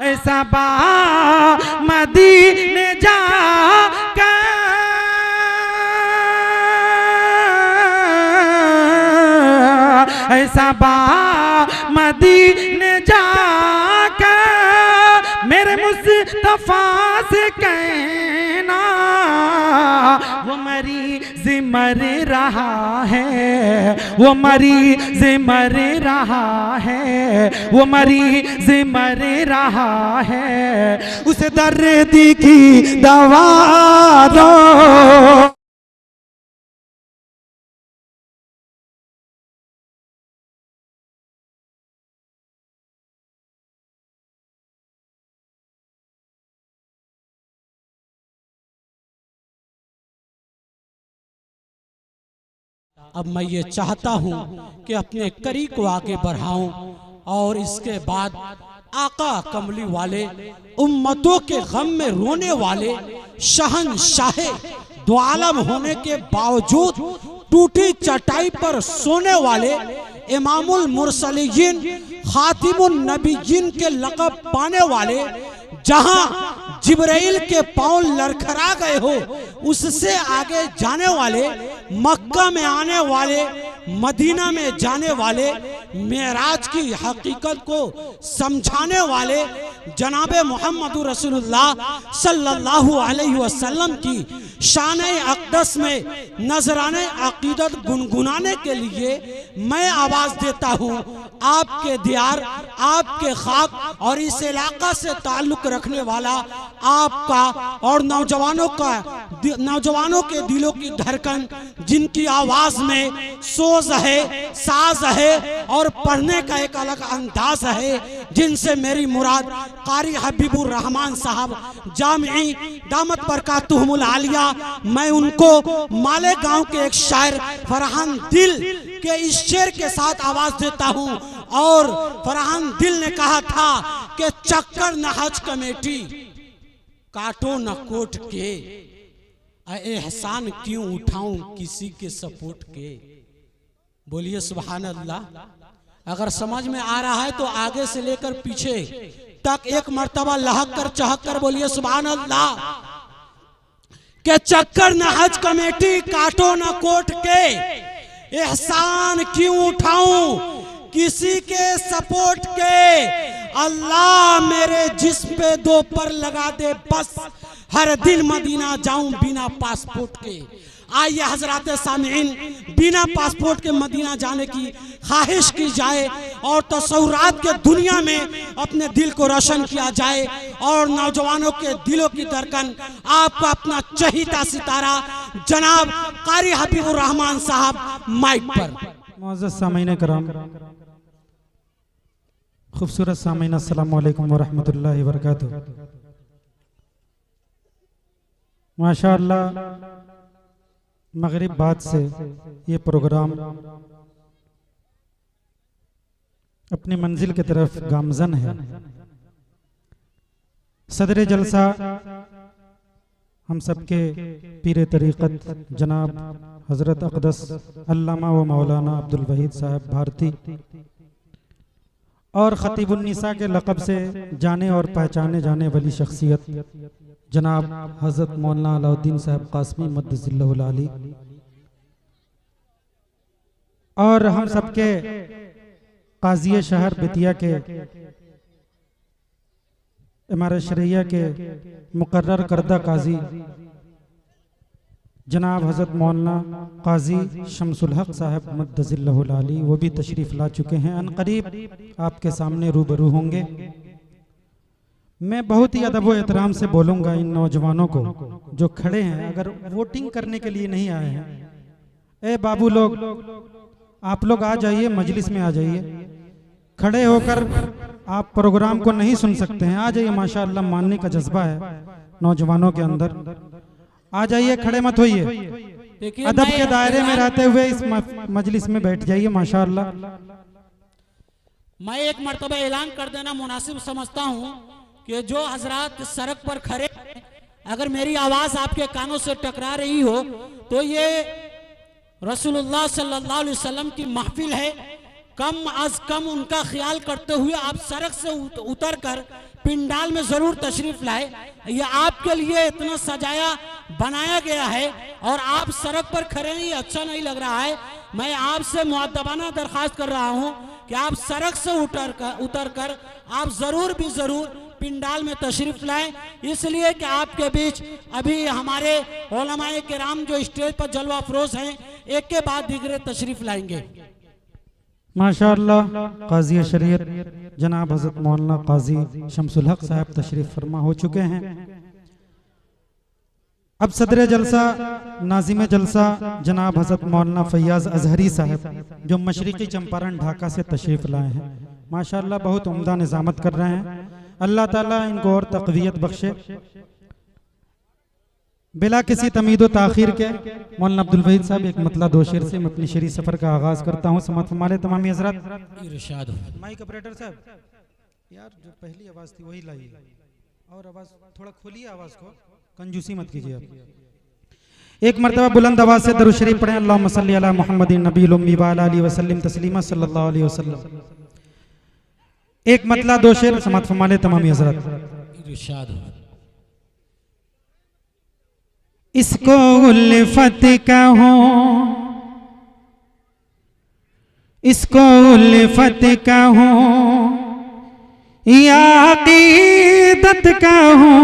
ऐसा बा मदीने जा ऐसा बा मदीने जाकर मेरे मुस्तफा से कहना वो मरीज़ मर रहा है, वो मरीज़ मर रहा है, वो मरीज़ मर रहा है, उस दर्द की दवा दो। अब मैं ये चाहता हूँ कि अपने करी को आगे बढ़ाऊं और इसके बाद आका कमली वाले उम्मतों के गम में रोने वाले शहंशाह दो आलम होने के बावजूद टूटी चटाई पर सोने वाले इमामुल मुरसलीन खातिमुन नबीयीन के लक़ब पाने वाले, जहां जिब्राइल के पांव लड़खड़ा गए हो उससे आगे जाने वाले, मक्का में आने वाले, मदीना में जाने वाले, मेराज की हकीकत को समझाने वाले जनाबे मोहम्मद रसूलुल्लाह सल्लल्लाहु अलैहि वसल्लम की शान-ए अक़दस में नजराने अक़ीदत गुनगुनाने के लिए मैं आवाज़ देता हूँ। आपके दियार, आपके खाक और इस इलाका से ताल्लुक़ रखने वाला आपका और नौजवानों के दिलों की धड़कन, जिनकी आवाज़ में सोज है, साज है और पढ़ने का एक अलग अंदाज है, जिनसे मेरी मुराद कारी हबीबुर रहमान साहब जामिई दामत बरकातुहुमुल आलिया, मैं उनको मालेगांव के एक शायर फरहान दिल के इस शेर के साथ आवाज देता हूँ। और फरहान दिल ने कहा था कि चक्कर न हज कमेटी काटो न कोट के, एहसान क्यों उठाऊं किसी के सपोर्ट के। बोलिए सुभान अल्लाह। अगर समझ में आ रहा है तो आगे से लेकर पीछे तक एक मर्तबा लहक कर चहक कर बोलिए सुभान अल्लाह। के चक्कर न हज कमेटी काटो न कोट के, एहसान क्यों उठाऊं किसी के सपोर्ट के। अल्लाह मेरे जिस्म पे दो पर लगा दे बस, हर दिन मदीना जाऊं बिना पासपोर्ट के। आइए हजरात सामीन, बिना पासपोर्ट के मदीना जाने की ख्वाहिश की जाए और तसव्वुरात के दुनिया में अपने दिल को रोशन किया जाए और नौजवानों के दिलों की धड़कन आपका अपना चहीता सितारा जनाब कारी हबीबुर रहमान साहब माइक पर। मुअज़्ज़ज़ सामीन कराम, खूबसूरत सामीन, अस्सलामु अलैकुम व रहमतुल्लाहि व बरकातुहू। माशाअल्लाह मगरिब बाद से ये प्रोग्राम अपनी मंजिल की तरफ गामजन है। सदर जलसा हम सबके पीर तरीक़त जनाब हज़रत अक़दस अल्लामा व मौलाना अब्दुल वहीद साहब भारती और ख़तीबुन निसा के लक़ब से जाने और पहचाने जाने वाली शख्सियत जनाब हज़रत मौलाना अलाउद्दीन साहब क़ासमी मद्दसिल्लहुल आली और हम सबके काज़ी शहर बेतिया के इमारत शरिया के मुकर्रर करदा काजी जनाब हज़रत मौलाना काजी शमसुल हक साहब मद्दसिल्लहुल आली, वो भी तशरीफ़ ला चुके हैं। अनकरीब आपके सामने रूबरू होंगे। मैं बहुत ही अदब व एहतराम से बोलूँगा इन नौजवानों को जो खड़े हैं, अगर वोटिंग करने के लिए नहीं आए हैं, ए बाबू लोग, आप लोग आ जाइए, मजलिस में आ जाइए। खड़े होकर आप प्रोग्राम को नहीं सुन सकते हैं, आ जाइए। माशाअल्लाह मानने का जज्बा है नौजवानों के अंदर, आ जाइए, खड़े मत होइए। अदब के दायरे में रहते हुए इस मजलिस में बैठ जाइए। माशाअल्लाह मैं एक मर्तबा ऐलान कर देना मुनासिब समझता हूँ कि जो हजरात सड़क पर खड़े, अगर मेरी आवाज आपके कानों से टकरा रही हो तो ये रसूलुल्लाह सल्लल्लाहु अलैहि वसल्लम की महफिल है। कम अज कम उनका ख्याल करते हुए आप सड़क से उतर कर पिंडाल में जरूर तशरीफ लाए। ये आपके लिए इतना सजाया बनाया गया है और आप सड़क पर खड़े हैं, ये अच्छा नहीं लग रहा है। मैं आपसे मुअद्दबाना दरखास्त कर रहा हूं कि आप सड़क से उतर कर आप जरूर भी जरूर पिंडाल में तशरीफ लाएं, इसलिए कि आपके बीच अभी हमारे उलमाए किराम जो स्टेज पर जलवा अफरोज हैं एक के बाद दीगरे तशरीफ लाएंगे। माशाअल्लाह काजी शरीयत जनाब हज़रत मौलाना काजी शमसुल हक साहब तशरीफ फरमा हो चुके हैं। अब सदर जलसा नाजिम जलसा जनाब हज़रत मौलाना फैयाज अजहरी साहब जो मशरिकी चंपारण ढाका से तशरीफ लाए हैं, माशाअल्लाह बहुत उम्दा निज़ामत कर रहे हैं। अल्लाह ताला इनको और तक़वियत बख्शे। बिला किसी तमीद व ताखीर के मौलाना अब्दुल वहीद साहब एक मतला दो शेर से मैं अपनी शेरी सफर का आगाज करता हूँ। समात फरमाले तमामी हज़रात। इरशाद माइक ऑपरेटर साहब, यार जो पहली आवाज थी वही लाइए और आवाज थोड़ा खोलिए, आवाज को कंजूसी मत कीजिए आप। एक मरतबा बुलंद आवाज से दरूद शरीफ पढ़ें। अल्लाहुम्मा सल्ली अला मुहम्मदिन नबील उम्मी व अला आलिहि वसल्लम तस्लीमा सल्लल्लाहु अलैहि वसल्लम। एक मतला दो शेर समात फरमाले तमामी हज़रात। इरशाद इसको उल्फत कहो, इसको उल्फत कहो या अक़ीदत कहो,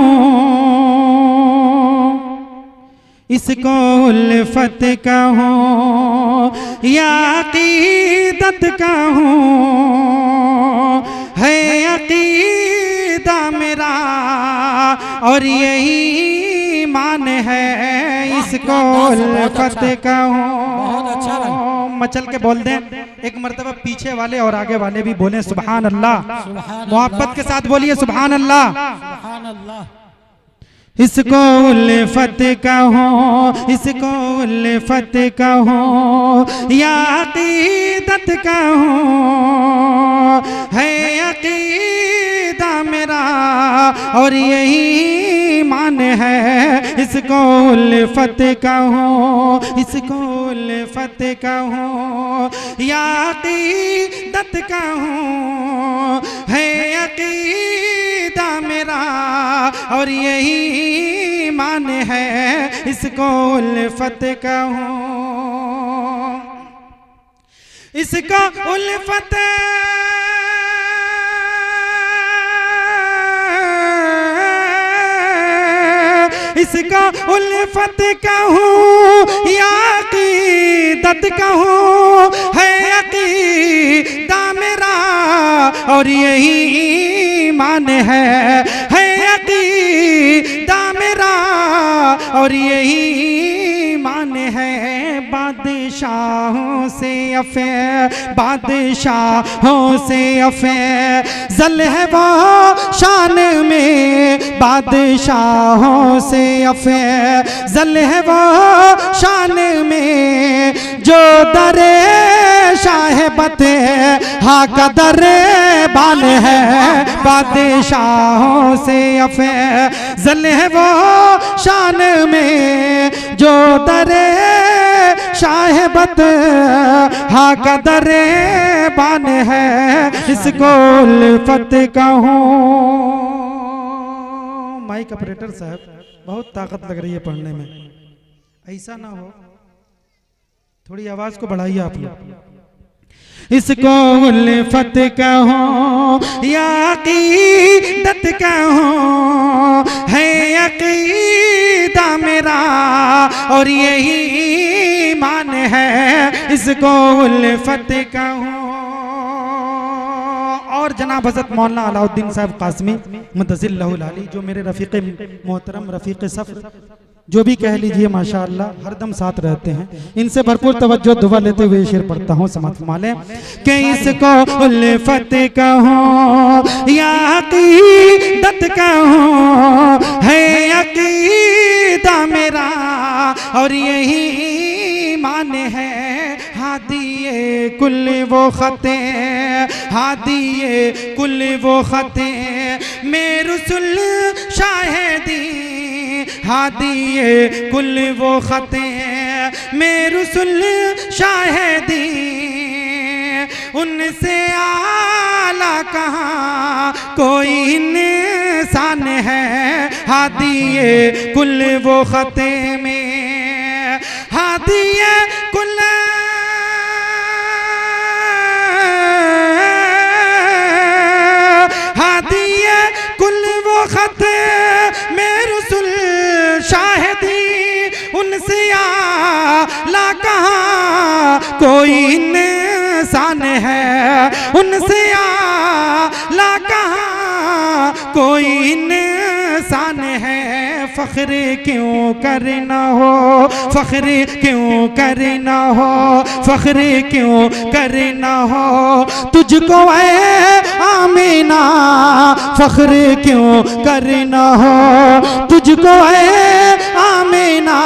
इसको उल्फत कहो या अक़ीदत कहो, है अक़ीदा मेरा और यही मान है, इसको उल्फत कहो। बहुत अच्छा भाई, मचल के बोल दें। एक मर्तबा पीछे वाले और आगे वाले भी बोलें सुभान अल्लाह, मोहब्बत के साथ बोलिए सुभान अल्लाह। सुभान अल्लाह। इसको उल्फत कहो, इसको उल्फत कहो या अक़ीदत कहो, है अक़ीदा मेरा और यही मान है, इसको उल्फत कहो, इसको उल्फत कहो या अक़ीदत कहो, है अक़ीदा मेरा और यही मान है, इसको उल्फत कहो, इसको उल्फत इसको उल्फत कहूँ या अक़ीदत कहूँ, है अक़ीदा मेरा और यही मान है अक़ीदा मेरा और यही मान है। बादशाहों से अफे, बादशाहों से अफे जल है वो शान में, बादशाहों से अफे जल है वो शान में, जो दरे शाहबत हा कदर बान है, बादशाहों से अफे जल है वो शान में, जो दरे शाहबत हा कदर बान है, इसको उल्फत कहूँ। माइक ऑपरेटर साहब बहुत ताकत लग रही है पढ़ने में, ऐसा ना हो, थोड़ी आवाज को बढ़ाइए आप लोग। इसको उल्फत कहो या अक़ीदत कहो, है अक़ीदा मेरा और यही मान है, इसको उल्फत कहो। और जनाब हज़रत मौलाना अलाउद्दीन साहब कासमी मुद्दज़िल्लहुल आली जो मेरे रफ़ीक़े मोहतरम रफ़ीक़े सफ़र जो भी कह लीजिए माशाअल्लाह हरदम साथ रहते हैं, इनसे भरपूर तवज्जो दुआ लेते हुए शेर पढ़ता हूँ। समात माले कि इसको उल्फत कहो या अक़ीदत कहो, है अक़ीदा मेरा और यही मान है, हादिए कुल वो खते, हादिए कुल वो खते में रसूल शाहिदी, हादिए कुल वो खते में रसूल शाहिदी, उनसे आला कहाँ कोई इंसान है। हादिए कुल वो खते में, हादिए कुल हादिए कुल वो खते में रसूल शाहिदी उनसे आला कहाँ कोई इंसान है। उनसे आला कहाँ कोई इंसान है। फख्र क्यों करना हो, फख्र क्यों करना हो, फख्र क्यों करना हो तुझको ऐ आमीना। फख्र क्यों करना हो तुझको ऐ आमीना।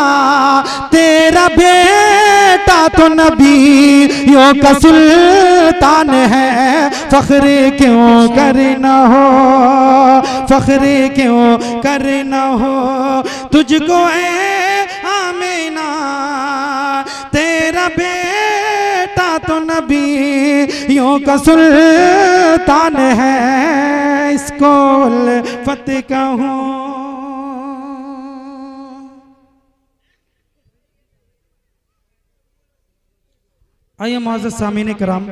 तेरा बेटा तो नबियों का सुल्तान है। फख्र क्यों करना हो, फख्र क्यों करना हो तुझको ऐ आमीना। तेरा बेटा तो नबियों का सुल्तान है। इसको फतेह कहूँ। आइए मुअज़्ज़ज़ सामीन कराम,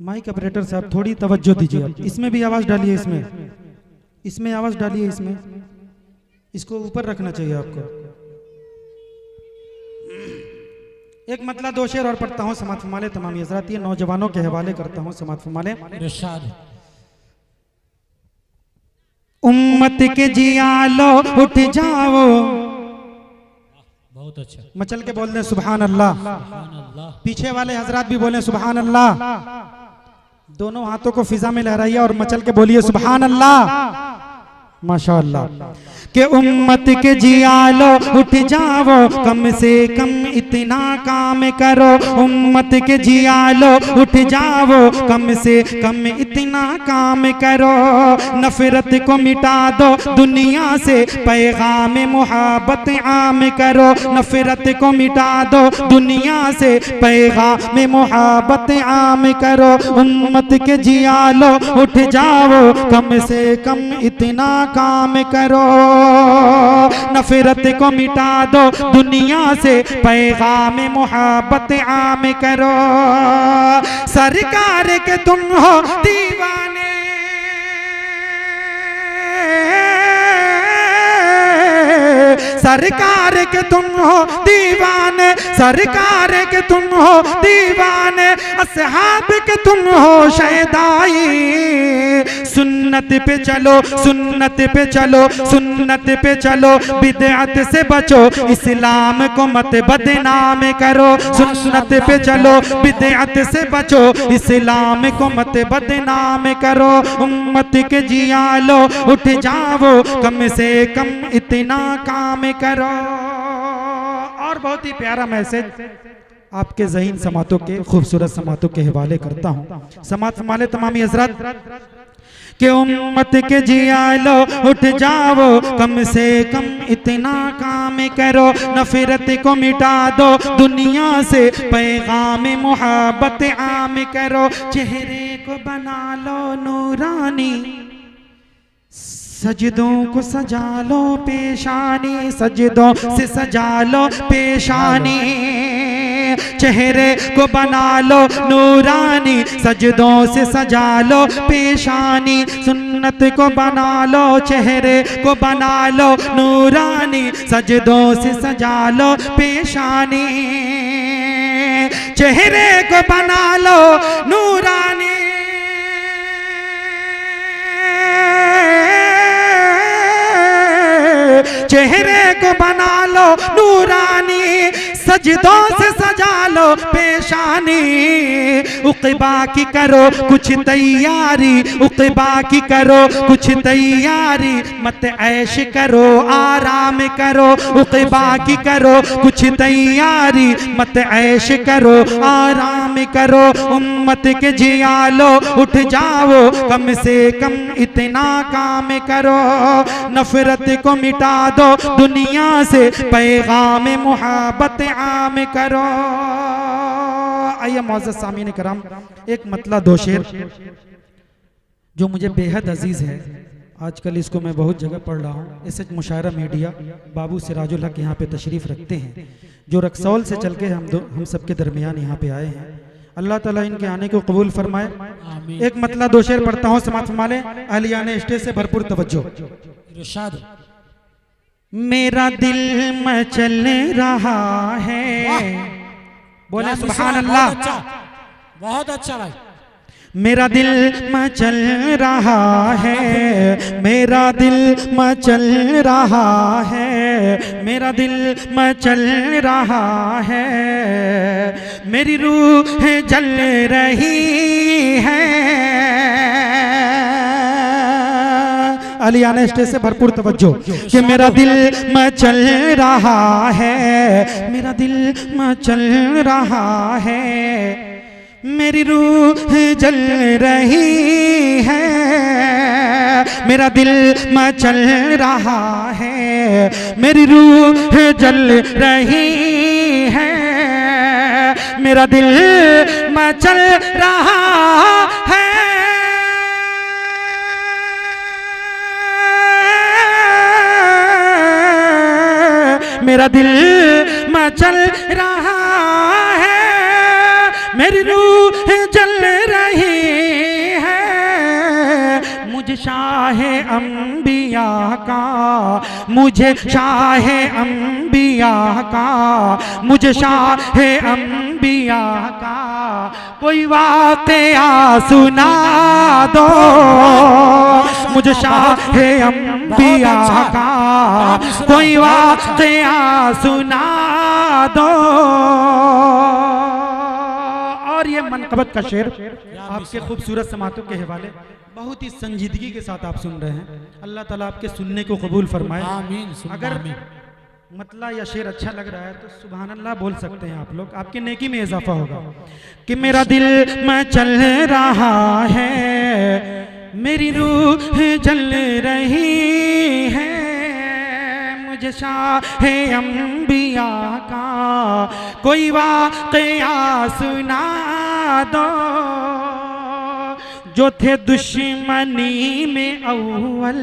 माइक ऑपरेटर साहब थोड़ी तवज्जो दीजिए। आप इसमें भी आवाज डालिए, इसमें आवाज डालिए, इसको ऊपर रखना चाहिए आपको। एक मतला दो शेर और पढ़ता हूँ, समात फरमाले। तमाम हज़रात ये नौजवानों के हवाले करता हूँ, समात फरमाले। उम्मत के जियालो उठ जाओ, बहुत अच्छा, मचल के बोल दें सुभान अल्लाह। पीछे वाले हजरात भी बोले सुभान अल्लाह। दोनों हाथों को फिजा में लहराइए और मचल के बोलिए सुभान अल्लाह, माशाअल्लाह। के उम्मत के जियालो उठ जाओ, कम से कम इतना काम करो। उम्मत के जियालो उठ जाओ, कम से कम इतना काम करो। नफरत को मिटा दो दुनिया से, पैगाम मोहब्बत आम करो। नफरत को मिटा दो दुनिया से, पैगाम मोहब्बत आम करो। उम्मत के जियालो उठ जाओ, कम से कम इतना काम करो। नफरत को मिटा दो दुनिया से, पैगाम मोहब्बत आम करो। सरकार के तुम हो दीवाने, सरकार के तुम हो दीवाने, सरकार के तुम हो दीवाने। असहाब के तुम हो शहदाई। सुन्नत पे चलो, सुन्नत पे चलो, सुन्नत पे चलो। बिदअत से बचो, इस्लाम को मत बदनाम करो। सुन्नत पे चलो, बिदअत से बचो, इस्लाम को मत बदनाम करो। उम्मत के जियालो उठ जाओ, कम से कम इतना काम करो। और बहुत ही प्यारा मैसेज आपके ज़हीन समातों के, खूबसूरत समातों के हवाले करता हूँ। समात फरमाले तमामी हज़रात कि उम्मत के जियालो उठ जाओ, कम से कम इतना काम करो। नफरत को मिटा दो दुनिया से, पैगाम मोहब्बत आम करो। चेहरे को बना लो नूरानी, सजदों को सजा लो पेशानी, सजदों से सजा लो पेशानी। चेहरे को बना लो नूरानी, सजदों से सजा लो पेशानी। सुन्नत को बना लो, चेहरे को बना लो नूरानी, सजदों से सजा लो पेशानी। चेहरे को बना लो नूरानी, चेहरे को बना लो नूरानी, सजदों से सजा लो पेशानी। उक़बा की करो कुछ तैयारी, उक़बा की करो कुछ तैयारी। मत ऐश करो आराम करो, उक़बा की करो कुछ तैयारी। मत ऐश करो आराम करो। उम्मत के जियालो उठ जाओ, कम से कम इतना काम करो। नफरत को मिटा दो दुनिया से, पैगाम मोहब्बत आम करो। आइए मौजूद सामीन कराम, एक मतला दो शेर जो मुझे बेहद अजीज है, आजकल इसको मैं बहुत जगह पढ़ रहा हूँ। इस मुशायरा मीडिया बाबू सिराजुल हक यहाँ पे तशरीफ़ रखते हैं, जो रक्सौल से चल के हम सबके दरमियान यहाँ पे आए हैं। अल्लाह ताला इनके आने को कबूल फरमाए। एक मतला दो शेर पढ़ता हूँ, समात फरमा लें। अहलियाने स्टेज से भरपूर तवज्जो। इरशाद। मेरा दिल मचल रहा है, बोले सुभान अल्लाह। बहुत अच्छा भाई। मेरा दिल मचल रहा है, मेरा दिल मचल रहा है, मेरा दिल मचल रहा है, मेरी रूह जल रही है। अलियाना स्टेज से भरपूर तवज्जो कि मेरा दिल मचल रहा है, मेरा दिल मचल रहा है, मेरी रूह जल रही है, मेरा दिल मचल रहा है, मेरी रूह जल रही है, मेरा दिल मचल रहा है, मेरा दिल मचल रहा है, मेरी रूह जल रही है। मुझे शाह अंबिया का, मुझे शाह अंबिया का, मुझे शाह अंबिया का कोई वाक़या सुना दो, मुझे शाह अंबिया का कोई वाक़या सुना दो। और ये मनक़बत का शेर आपके खूबसूरत समातों के हवाले बहुत ही संजीदगी के साथ आप सुन रहे हैं। अल्लाह ताला आपके सुनने को कबूल फरमाए। आमीन। अगर मतला या शेर अच्छा लग रहा है तो सुभान अल्लाह बोल सकते हैं आप लोग, आपकी नेकी में इजाफा होगा। कि मेरा दिल मचल रहा है, मेरी रूह जल रही है, मुझे शाह अंबिया का कोई वाक़या सुना दो, जो थे दुश्मनी में अव्वल,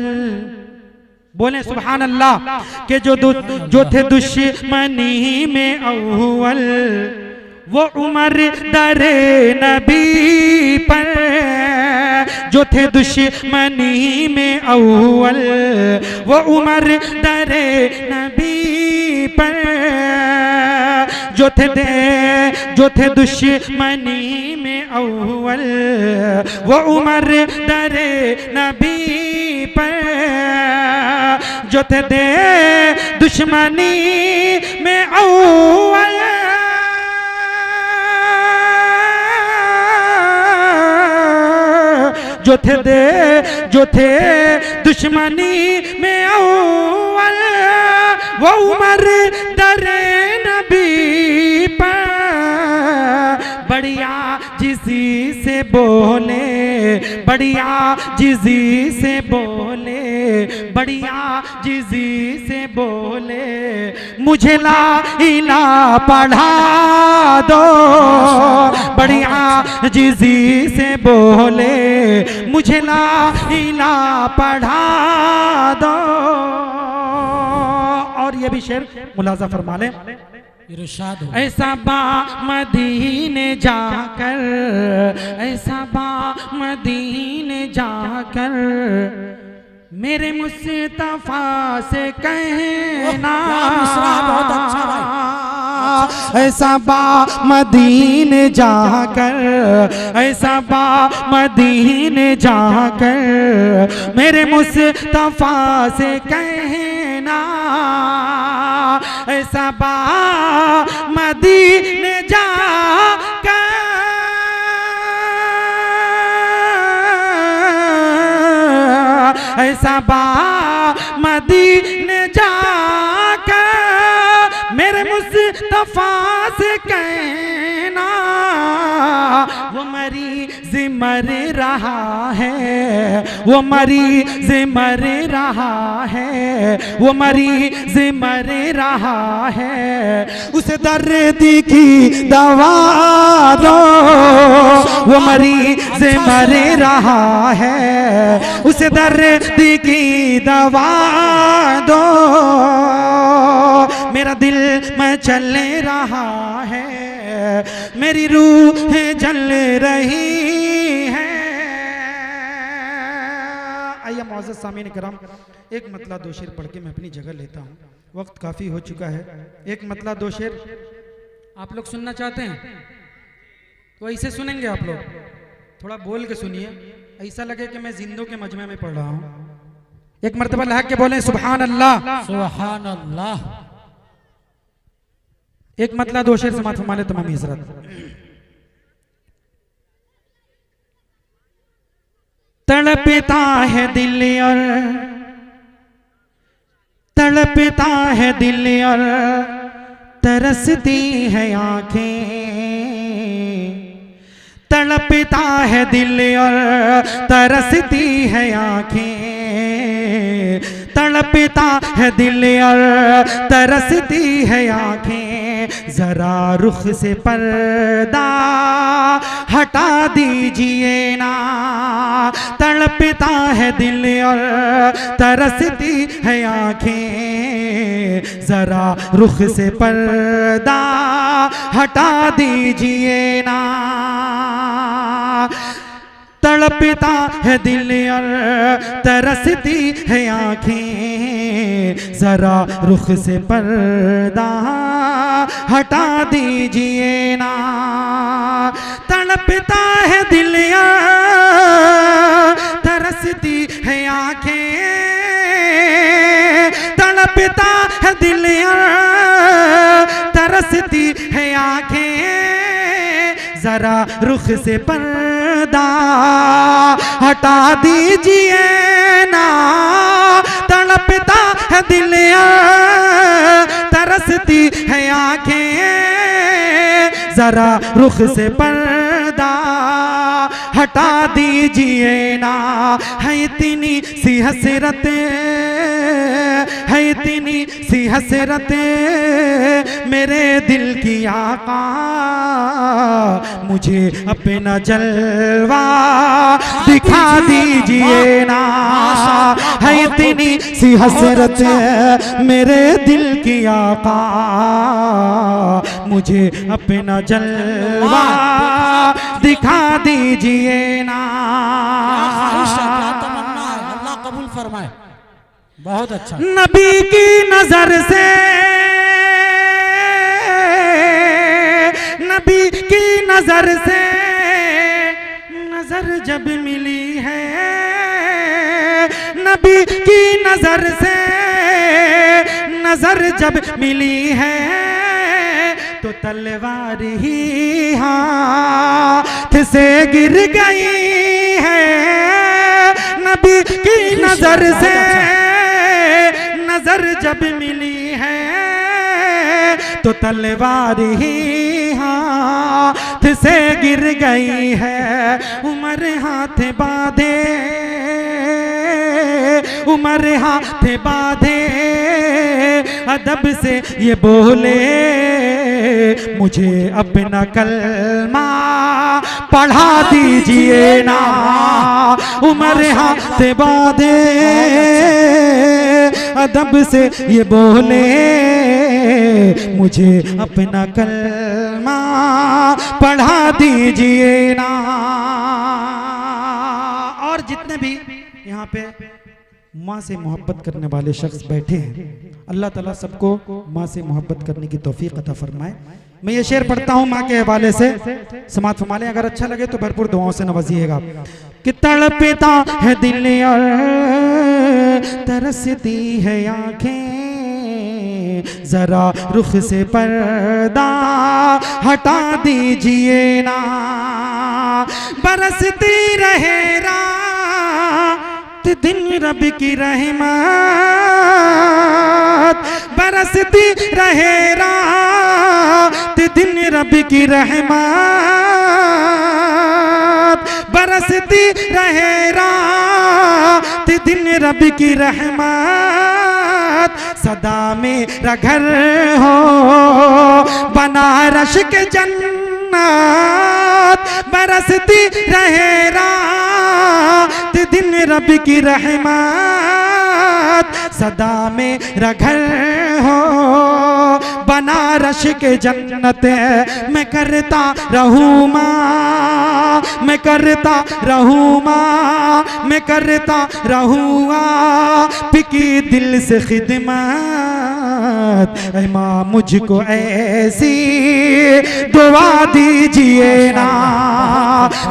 बोले सुभान अल्लाह, के जो थे दुश्मनी में अव्वल, वो उमर दरे नबी पर, जो थे दुश्मनी में अव्वल, वो उमर दरे नबी पर, जो थे दुश्मनी में अव्वल, वो उमर दरे नबी पर, जो थे दुश्मनी में अव्वल, जो थे दुश्मनी में अव्वल, वो उमर दरे नबी पर, बढ़िया जिसी से बोले, बढ़िया जिसी से बोले, बढ़िया जिसी से बोले, मुझे ला इला पढ़ा दो, बढ़िया जिसी से बोले, मुझे ला इला पढ़ा दो। और ये भी शेर मुलाजा फरमा लें। ऐसा बा मदीने जाकर, ऐसा बा मदीने जाकर, मेरे मुस्तफा से कहना, बहुत अच्छा भाई। ऐसा बा मदीने जाकर, ऐसा बा मदीने जाकर, मेरे मुस्तफा से कहना, ऐसा बा मदीने जाकर, ऐसा बा मदीने जाकर, मेरे मुस्तफा से कहना, वो मरीज़ मर रहा है, वो मरीज मर रहा है, वो मरीज मर रहा है, उस दर्द की दवा दो, वो मरीज मर रहा है, उस दर्द की दवा दो, मेरा दिल मचल रहा है, मेरी रूह जल रही है। आइए मुअज़्ज़ज़ सामीन किराम, एक मतला दो शेर पढ़ के मैं अपनी जगह लेता हूँ, वक्त काफ़ी हो चुका है। एक मतला दो शेर आप लोग सुनना चाहते हैं तो ऐसे सुनेंगे, आप लोग थोड़ा बोल के सुनिए, ऐसा लगे कि मैं जिंदों के मजमे में पढ़ रहा हूँ। एक मर्तबा लहक के बोले सुभान अल्लाह, सुभान अल्लाह। एक मतला दो शेर समात फरमा ले तमाम हज़रात। तड़पता है दिल और तड़पता है दिल और तरसती है आंखें, तड़पता है दिल और तरसती है आंखें, तड़पता है दिल और तरसती है आंखें, जरा रुख से पर्दा हटा दीजिए ना, तड़पता है दिल और तरसती है आंखें, जरा रुख से पर्दा हटा दीजिए ना, तड़पता है दिल और तरसती है आंखें, जरा रुख से पर्दा हटा दीजिए ना, तड़पता है दिल और तरसती है आंखें, तड़पता है दिल और तरसती है आंखें, जरा रुख से पर्दा हटा दीजिए ना, तड़पता है दिल तरसती है आंखें, जरा रुख से पर्दा हटा दीजिए ना, है इतनी सी हसरत, है इतनी सी हसरत मेरे दिल की आका, मुझे अपना जलवा दिखा दीजिए ना, है इतनी सी हसरत मेरे दिल की आका, मुझे अपना जलवा दिखा दीजिए ना। अल्लाह कबूल फरमाए, बहुत अच्छा। नबी की नजर से, नबी की नजर से नजर जब मिली है, नबी की नजर से नजर जब मिली है, तो तलवार ही हाथ से गिर गई है, नबी की नजर से नजर जब मिली है, तो तलवार ही हाथ से गिर गई है, उमर हाथ बांधे, उमर हाथ बांधे अदब से ये बोले, मुझे अपना कलमा पढ़ा दीजिए ना, उमर हाथ बांधे अदब से ये बोले, मुझे अपना कलमा पढ़ा दीजिए ना। और जितने भी यहाँ पे माँ से मोहब्बत करने वाले शख्स बैठे हैं, अल्लाह ताला सबको माँ से मोहब्बत करने की तौफीक अता फरमाए। मैं ये शेर पढ़ता हूँ माँ के हवाले से, समात फरमा लें, अगर अच्छा लगे तो भरपूर दुआओं से नवाजिएगा। कि तड़पता है दिल और तरसती है आँखें, जरा रुख से पर्दा हटा दीजिए ना, बरसती रहे रात दिन रब की रहमत, बरसती रहे रात दिन रब की रहमत, बरसती रहे रात दिन रब की रहमत, सदा मेरा घर हो बनारस के जन्नत, बरसती रहे रात दिन रब की रहमत, सदा मेरा घर हो बनारस के जन्नत। मैं करता रहूँ माँ, मैं करता रहूँ माँ, मैं करता रहूँ आपकी दिल से खिदमत। ऐ माँ मुझको ऐसी दुआ दीजिए ना,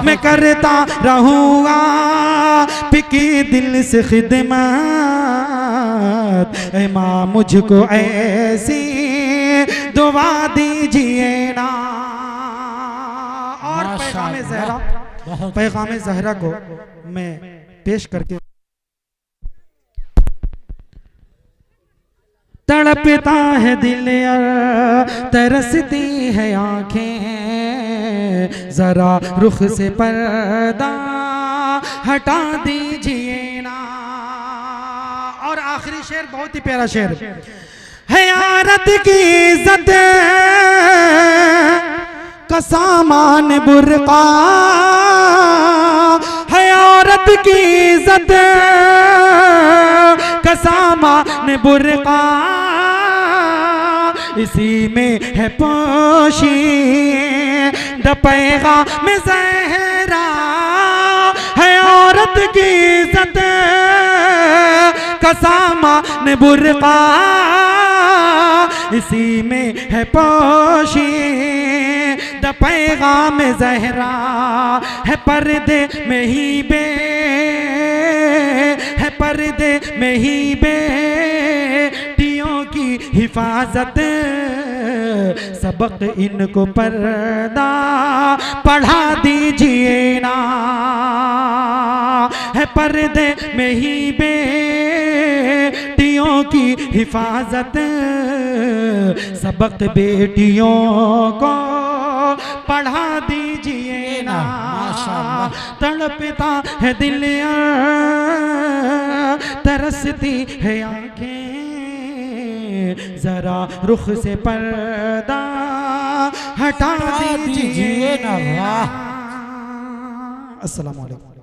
मैं करता रहूँ आपकी दिल से खिदमत। ऐ माँ मुझको ऐसी दुआ दीजिए ना। और पैगाम ज़हरा को मैं पेश करके तड़पता है दिल तरसती है आंखें, जरा रुख से पर्दा हटा दीजिए ना। और आखिरी शेर बहुत ही प्यारा शेर है, औरत की इज्जत का सामान बुर्का है, औरत की इज्जत का सामान बुर्का, इसी में है पोशी पैगाम ज़हरा है, औरत की इज्जत का सामान बुर्का, इसी में है पोशी पैगाम ज़हरा है, पर्दे में ही है, पर्दे में ही बेटियों की हिफाजत, सबक इनको पर्दा पढ़ा दीजिए ना। है पर्दे में ही बेटियों की हिफाजत, सबक बेटियों को पढ़ा दीजिए ना। तड़पता है दिल तरसती है आंखें, जरा रुख से पर्दा हटा दीजिए ना। अस्सलाम वालेकुम।